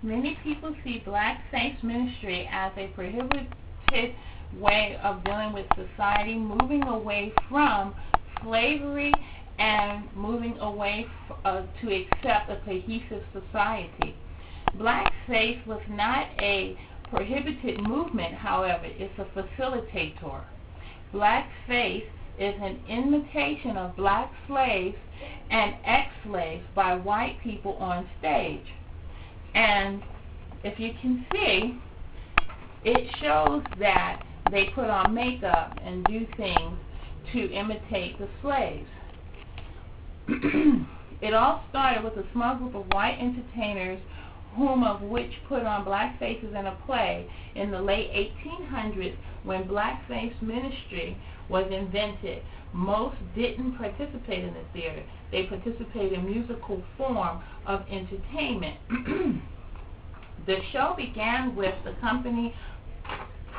Many people see blackface ministry as a prohibited way of dealing with society, moving away from slavery and moving away to accept a cohesive society. Blackface was not a prohibited movement, however, it's a facilitator. Blackface is an imitation of black slaves and ex-slaves by white people on stage. And if you can see, it shows that they put on makeup and do things to imitate the slaves. It all started with a small group of white entertainers, whom of which put on black faces in a play in the late 1800s when Blackface Minstrelsy was invented. Most didn't participate in the theater. They participated in musical form of entertainment. The show began with the company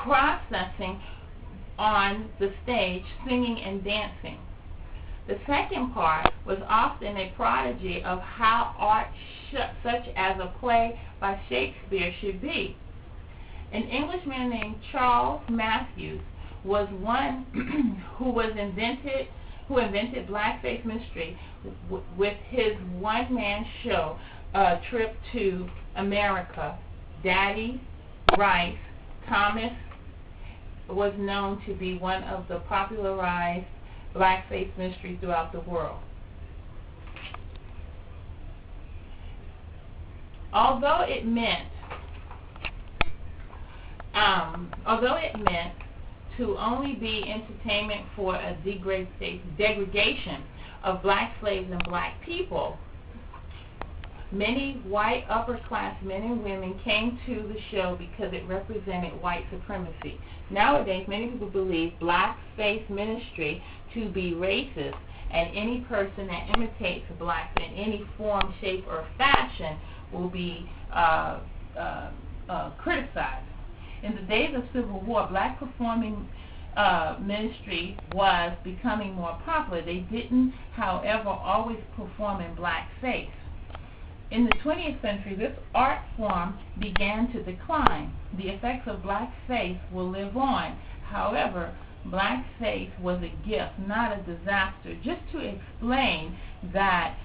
processing on the stage, singing and dancing. The second part was often a prodigy of how art such as a play by Shakespeare should be. An Englishman named Charles Matthews was one who invented Blackface Minstrelsy with his one-man show, Trip to America. Daddy Rice Thomas was known to be one of the popularized Blackface Minstrelsy throughout the world. Although it meant to only be entertainment for a degradation of black slaves and black people, many white upper-class men and women came to the show because it represented white supremacy. Nowadays, many people believe Blackface Minstrelsy to be racist, and any person that imitates blacks in any form, shape, or fashion will be criticized. In the days of Civil War, black performing ministry was becoming more popular. They didn't, however, always perform in blackface. In the 20th century, this art form began to decline. The effects of blackface will live on. However, blackface was a gift, not a disaster. Just to explain that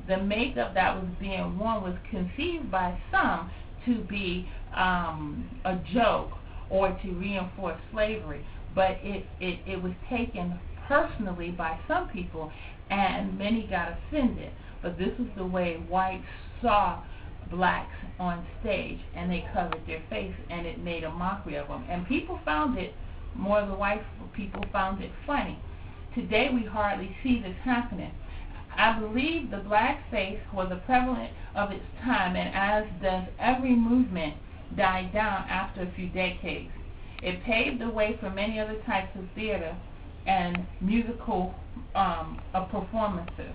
the makeup that was being worn was conceived by some to be a joke or to reinforce slavery, but it was taken personally by some people, and many got offended. But this is the way whites saw blacks on stage, and they covered their face, and it made a mockery of them. And people found it, more of the white people found it funny. Today we hardly see this happening. I believe the blackface was a prevalent of its time, and as does every movement, died down after a few decades. It paved the way for many other types of theater and musical performances.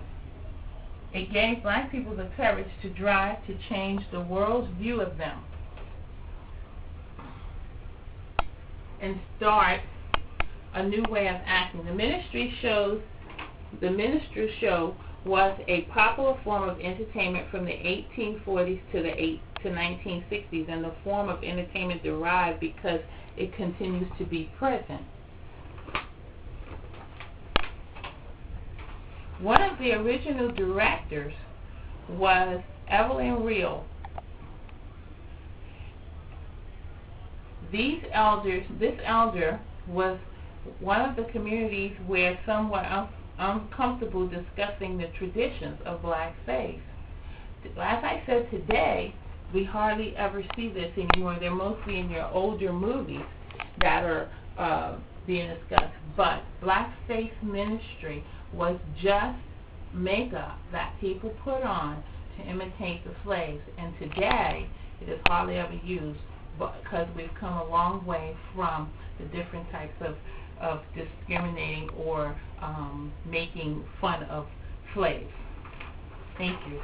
It gave black people the courage to drive to change the world's view of them and start a new way of acting. The minstrel show was a popular form of entertainment from the 1840s to the 1960s, and the form of entertainment derived because it continues to be present. One of the original directors was Evelyn Real. This elder was one of the communities where some were uncomfortable discussing the traditions of blackface. As I said, today we hardly ever see this anymore. They're mostly in your older movies that are being discussed. But Blackface Minstrelsy was just makeup that people put on to imitate the slaves. And today it is hardly ever used because we've come a long way from the different types of discriminating or making fun of slaves. Thank you.